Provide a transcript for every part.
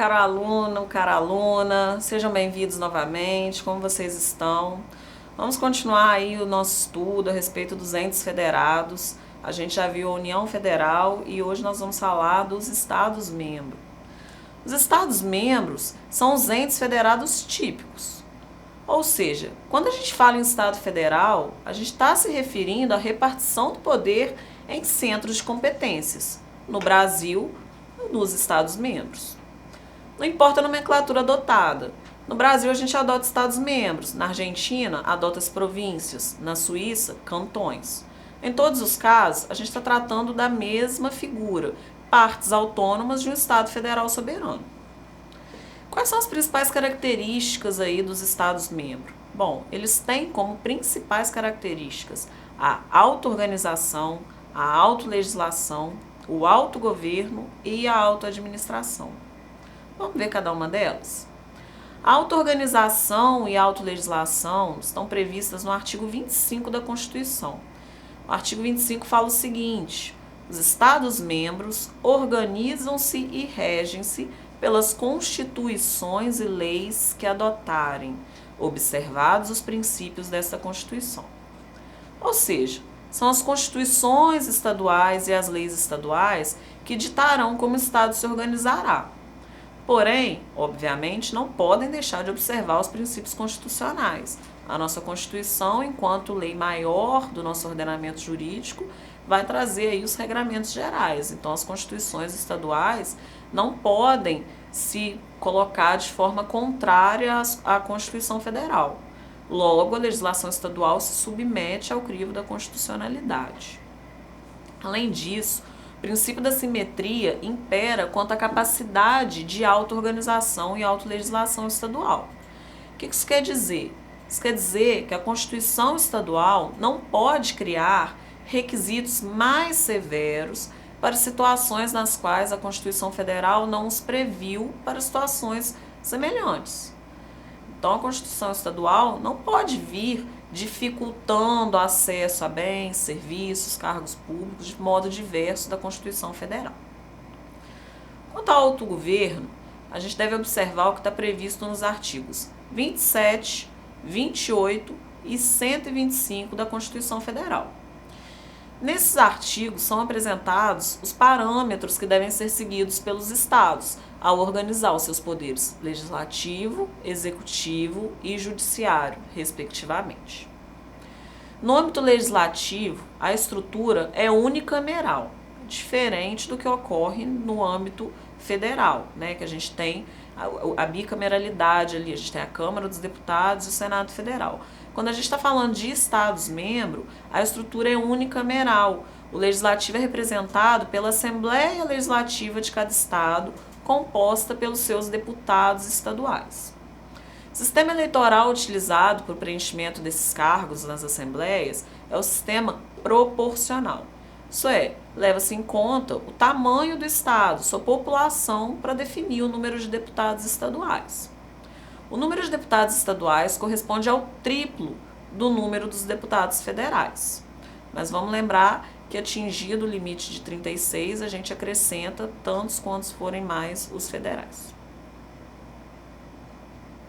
caro aluno, cara aluna, sejam bem-vindos novamente, como vocês estão? Vamos continuar aí o nosso estudo a respeito dos entes federados. A gente já viu a União Federal e hoje nós vamos falar dos Estados-membros. Os Estados-membros são os entes federados típicos. Ou seja, quando a gente fala em Estado federal, a gente está se referindo à repartição do poder em centros de competências, no Brasil e nos Estados-membros. Não importa a nomenclatura adotada. No Brasil a gente adota Estados-membros, na Argentina adota as províncias, na Suíça, cantões. Em todos os casos, a gente está tratando da mesma figura, partes autônomas de um Estado federal soberano. Quais são as principais características aí dos Estados-membros? Bom, eles têm como principais características a auto-organização, a autolegislação, o autogoverno e a autoadministração. Vamos ver cada uma delas? A auto-organização e a autolegislação estão previstas no artigo 25 da Constituição. O artigo 25 fala o seguinte: os Estados-membros organizam-se e regem-se pelas constituições e leis que adotarem, observados os princípios desta Constituição. Ou seja, são as constituições estaduais e as leis estaduais que ditarão como o Estado se organizará. Porém, obviamente, não podem deixar de observar os princípios constitucionais. A nossa Constituição, enquanto lei maior do nosso ordenamento jurídico, vai trazer aí os regramentos gerais. Então, as constituições estaduais não podem se colocar de forma contrária à Constituição Federal. Logo, a legislação estadual se submete ao crivo da constitucionalidade. Além disso, o princípio da simetria impera quanto à capacidade de auto-organização e autolegislação estadual. O que isso quer dizer? Isso quer dizer que a Constituição estadual não pode criar requisitos mais severos para situações nas quais a Constituição Federal não os previu para situações semelhantes. Então, a Constituição estadual não pode vir dificultando o acesso a bens, serviços, cargos públicos de modo diverso da Constituição Federal. Quanto ao autogoverno, a gente deve observar o que está previsto nos artigos 27, 28 e 125 da Constituição Federal. Nesses artigos são apresentados os parâmetros que devem ser seguidos pelos estados ao organizar os seus poderes legislativo, executivo e judiciário, respectivamente. No âmbito legislativo, a estrutura é unicameral, diferente do que ocorre no âmbito federal, né, que a gente tem a bicameralidade ali, a gente tem a Câmara dos Deputados e o Senado Federal. Quando a gente está falando de Estados-membros, a estrutura é unicameral. O legislativo é representado pela Assembleia Legislativa de cada estado, composta pelos seus deputados estaduais. O sistema eleitoral utilizado para o preenchimento desses cargos nas assembleias é o sistema proporcional. Isso é, leva-se em conta o tamanho do estado, sua população, para definir o número de deputados estaduais. O número de deputados estaduais corresponde ao triplo do número dos deputados federais. Mas vamos lembrar que, atingido o limite de 36, a gente acrescenta tantos quantos forem mais os federais.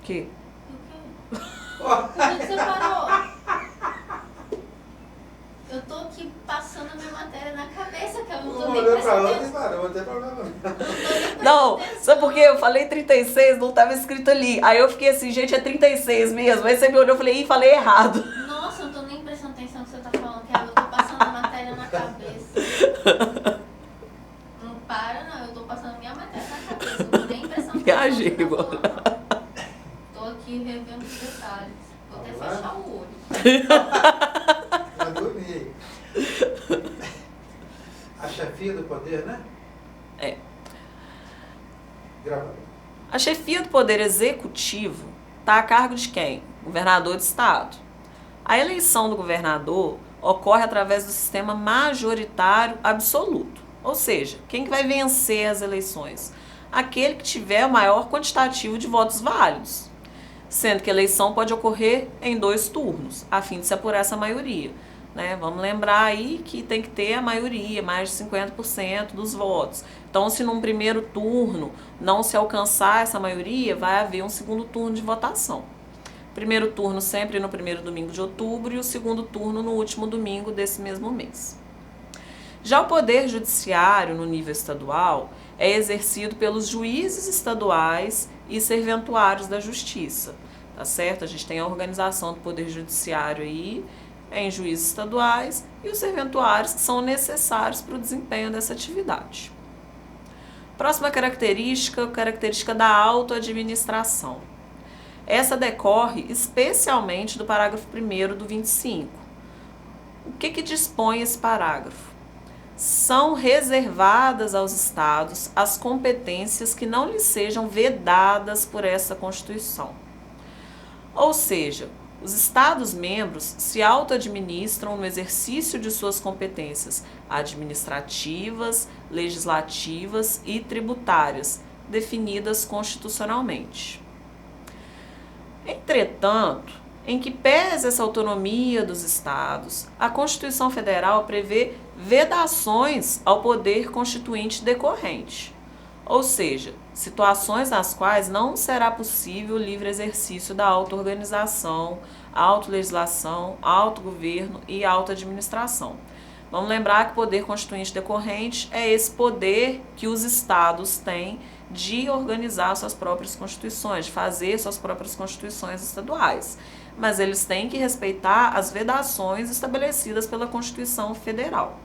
Que? O quê? Por que você parou? Eu tô aqui passando a minha matéria na cabeça, que eu não tô nem prestando atenção. Não tem problema. Não, só porque eu falei 36, não estava escrito ali. Aí eu fiquei assim, gente, é 36 mesmo. Aí você me olhou e falei, ih, falei errado. Nossa, eu não tô nem prestando atenção no que você tá falando, que eu tô passando a matéria na cabeça. Não para, não, eu tô passando a minha matéria na cabeça, eu não tô nem prestando atenção. Viajei no que você tá agora. falando. Tô aqui revendo os detalhes. Vou até fechar o olho. Vai dormir. A chefia do poder, né? É. Gravador. A chefia do Poder Executivo está a cargo de quem? Governador de Estado. A eleição do governador ocorre através do sistema majoritário absoluto. Ou seja, quem que vai vencer as eleições? Aquele que tiver o maior quantitativo de votos válidos. Sendo que a eleição pode ocorrer em 2 turnos, a fim de se apurar essa maioria. né? Vamos lembrar aí que tem que ter a maioria, mais de 50% dos votos. Então, se num primeiro turno não se alcançar essa maioria, vai haver um segundo turno de votação. Primeiro turno sempre no primeiro domingo de outubro e o segundo turno no último domingo desse mesmo mês. Já o Poder Judiciário no nível estadual é exercido pelos juízes estaduais e serventuários da Justiça, tá certo? A gente tem a organização do Poder Judiciário aí em juízes estaduais e os serventuários que são necessários para o desempenho dessa atividade. Próxima característica da autoadministração. Essa decorre especialmente do parágrafo 1º do 25. O que dispõe esse parágrafo? São reservadas aos estados as competências que não lhes sejam vedadas por essa Constituição. Ou seja, os estados-membros se autoadministram no exercício de suas competências administrativas, legislativas e tributárias, definidas constitucionalmente. Entretanto, em que pese essa autonomia dos estados, a Constituição Federal prevê vedações ao poder constituinte decorrente, ou seja, situações nas quais não será possível o livre exercício da auto-organização, auto-legislação, autogoverno e auto-administração. Vamos lembrar que o poder constituinte decorrente é esse poder que os estados têm de organizar suas próprias constituições, de fazer suas próprias constituições estaduais. Mas eles têm que respeitar as vedações estabelecidas pela Constituição Federal.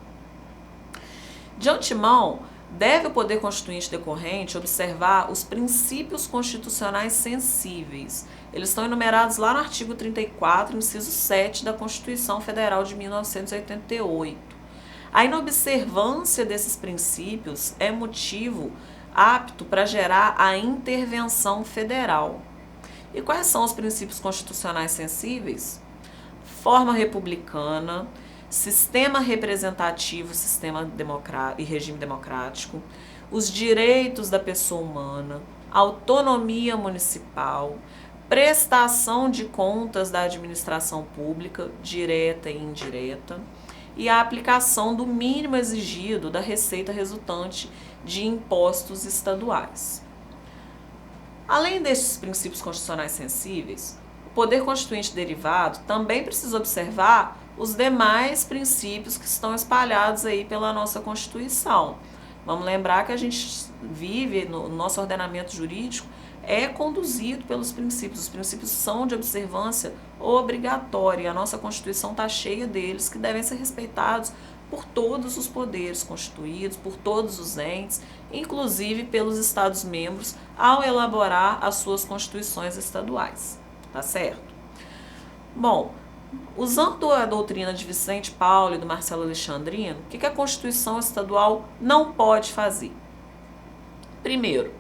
De antemão, deve o poder constituinte decorrente observar os princípios constitucionais sensíveis. Eles estão enumerados lá no artigo 34, inciso 7 da Constituição Federal de 1988. A inobservância desses princípios é motivo apto para gerar a intervenção federal. E quais são os princípios constitucionais sensíveis? Forma republicana, sistema representativo, sistema e regime democrático, os direitos da pessoa humana, autonomia municipal, prestação de contas da administração pública, direta e indireta, e a aplicação do mínimo exigido da receita resultante de impostos estaduais. Além destes princípios constitucionais sensíveis, o poder constituinte derivado também precisa observar os demais princípios que estão espalhados aí pela nossa Constituição. Vamos lembrar que a gente vive, no nosso ordenamento jurídico, é conduzido pelos princípios. Os princípios são de observância obrigatória e a nossa Constituição está cheia deles que devem ser respeitados por todos os poderes constituídos, por todos os entes, inclusive pelos Estados-membros, ao elaborar as suas constituições estaduais. Tá certo? Bom, usando a doutrina de Vicente Paulo e do Marcelo Alexandrino, o que a Constituição Estadual não pode fazer? Primeiro,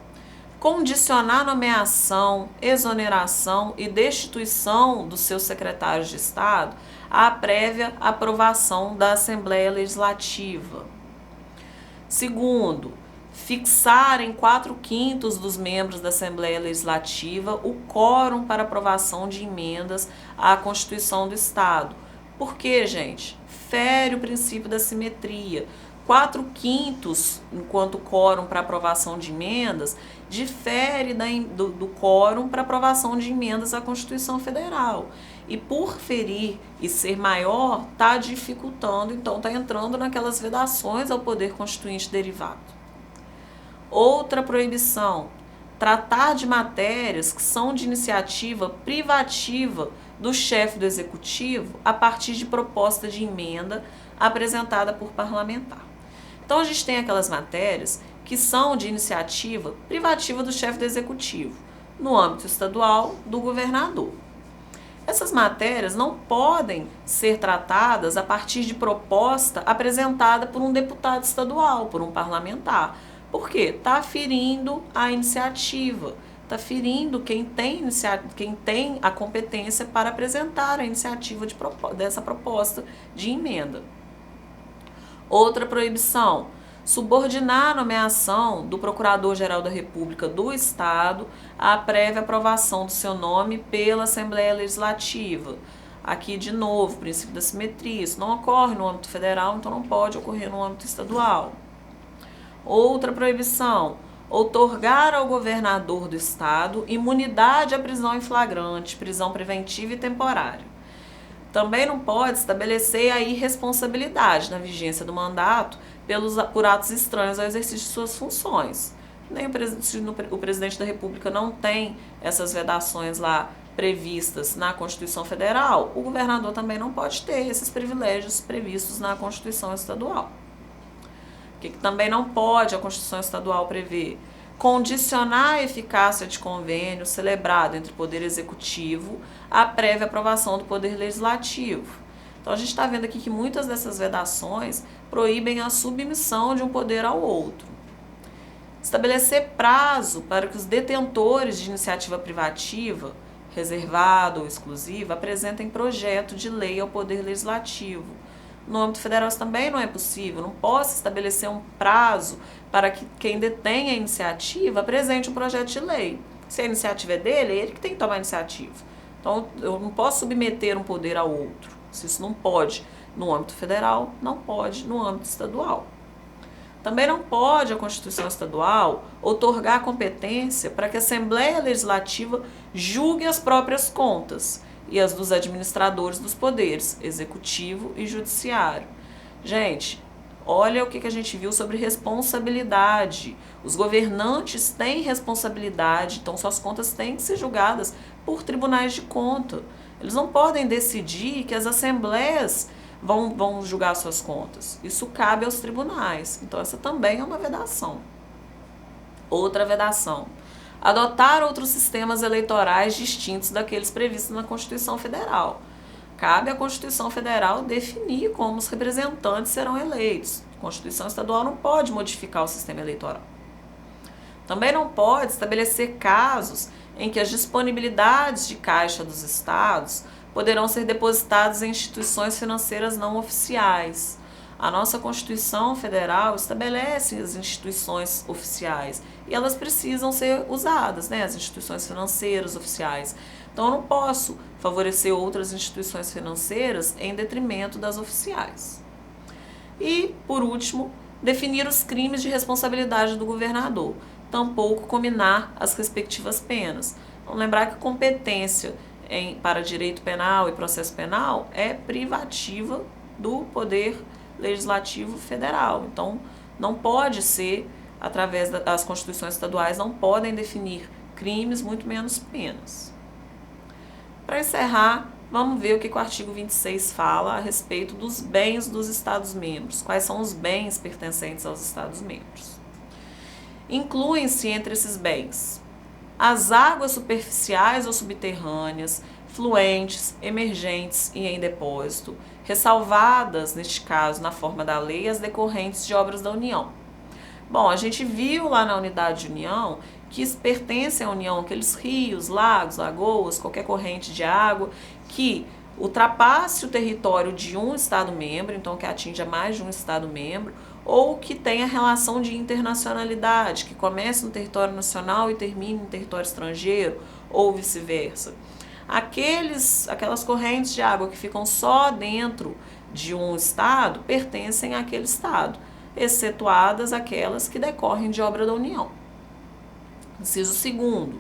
condicionar nomeação, exoneração e destituição dos seus secretários de Estado à prévia aprovação da Assembleia Legislativa. Segundo, fixar em 4/5 dos membros da Assembleia Legislativa o quórum para aprovação de emendas à Constituição do Estado. Por quê, gente? Fere o princípio da simetria. 4/5 enquanto quórum para aprovação de emendas difere do quórum para aprovação de emendas à Constituição Federal. E por ferir e ser maior, está dificultando, então está entrando naquelas vedações ao poder constituinte derivado. Outra proibição, tratar de matérias que são de iniciativa privativa do chefe do executivo a partir de proposta de emenda apresentada por parlamentar. Então a gente tem aquelas matérias que são de iniciativa privativa do chefe do executivo, no âmbito estadual do governador. Essas matérias não podem ser tratadas a partir de proposta apresentada por um deputado estadual, por um parlamentar. Por quê? Está ferindo a iniciativa, está ferindo quem tem a competência para apresentar a iniciativa dessa proposta de emenda. Outra proibição, subordinar a nomeação do Procurador-Geral da República do Estado à prévia aprovação do seu nome pela Assembleia Legislativa. Aqui, de novo, o princípio da simetria. Isso não ocorre no âmbito federal, então não pode ocorrer no âmbito estadual. Outra proibição: outorgar ao governador do estado imunidade à prisão em flagrante, prisão preventiva e temporária. Também não pode estabelecer a irresponsabilidade na vigência do mandato por atos estranhos ao exercício de suas funções. Nem o presidente da República não tem essas vedações lá previstas na Constituição Federal, o governador também não pode ter esses privilégios previstos na Constituição Estadual. O que também não pode a Constituição Estadual prever? Condicionar a eficácia de convênio celebrado entre o Poder Executivo à prévia aprovação do Poder Legislativo. Então, a gente está vendo aqui que muitas dessas vedações proíbem a submissão de um poder ao outro. Estabelecer prazo para que os detentores de iniciativa privativa, reservada ou exclusiva, apresentem projeto de lei ao Poder Legislativo. No âmbito federal isso também não é possível, não posso estabelecer um prazo para que quem detém a iniciativa apresente um projeto de lei. Se a iniciativa é dele, é ele que tem que tomar a iniciativa. Então, eu não posso submeter um poder ao outro. Se isso não pode no âmbito federal, não pode no âmbito estadual. Também não pode a Constituição Estadual outorgar competência para que a Assembleia Legislativa julgue as próprias contas e as dos administradores dos poderes, executivo e judiciário. Gente, olha o que a gente viu sobre responsabilidade. Os governantes têm responsabilidade, então suas contas têm que ser julgadas por tribunais de conta. Eles não podem decidir que as assembleias vão julgar suas contas. Isso cabe aos tribunais. Então, essa também é uma vedação. Outra vedação: adotar outros sistemas eleitorais distintos daqueles previstos na Constituição Federal. Cabe à Constituição Federal definir como os representantes serão eleitos. A Constituição Estadual não pode modificar o sistema eleitoral. Também não pode estabelecer casos em que as disponibilidades de caixa dos estados poderão ser depositadas em instituições financeiras não oficiais. A nossa Constituição Federal estabelece as instituições oficiais e elas precisam ser usadas, né? As instituições financeiras oficiais. Então, eu não posso favorecer outras instituições financeiras em detrimento das oficiais. E, por último, definir os crimes de responsabilidade do governador. Tampouco combinar as respectivas penas. Vamos lembrar que a competência para direito penal e processo penal é privativa do Poder Legislativo Federal. Então, não pode ser, através das constituições estaduais, não podem definir crimes, muito menos penas. Para encerrar, vamos ver o que o artigo 26 fala a respeito dos bens dos Estados-membros. Quais são os bens pertencentes aos Estados-membros? Incluem-se entre esses bens as águas superficiais ou subterrâneas, fluentes, emergentes e em depósito, ressalvadas, neste caso, na forma da lei, as decorrentes de obras da União. Bom, a gente viu lá na unidade de União que pertencem à União aqueles rios, lagos, lagoas, qualquer corrente de água que ultrapasse o território de um Estado-membro, então que atinja mais de um Estado-membro, ou que tenha relação de internacionalidade, que comece no território nacional e termine no território estrangeiro, ou vice-versa. Aquelas correntes de água que ficam só dentro de um estado pertencem àquele estado, excetuadas aquelas que decorrem de obra da União. Inciso 2º.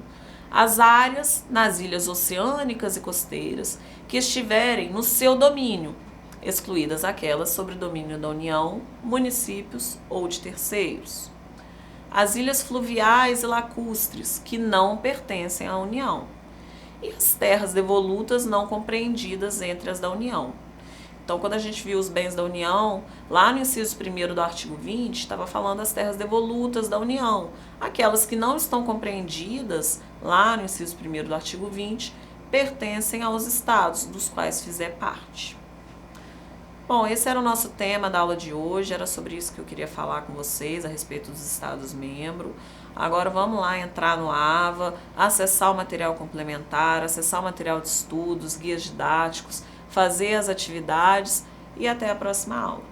As áreas nas ilhas oceânicas e costeiras que estiverem no seu domínio, excluídas aquelas sobre domínio da União, municípios ou de terceiros. As ilhas fluviais e lacustres, que não pertencem à União. E as terras devolutas não compreendidas entre as da União. Então, quando a gente viu os bens da União, lá no inciso 1º do artigo 20, estava falando das terras devolutas da União. Aquelas que não estão compreendidas, lá no inciso 1º do artigo 20, pertencem aos estados dos quais fizer parte. Bom, esse era o nosso tema da aula de hoje, era sobre isso que eu queria falar com vocês, a respeito dos estados-membros. Agora vamos lá entrar no AVA, acessar o material complementar, acessar o material de estudos, guias didáticos, fazer as atividades e até a próxima aula.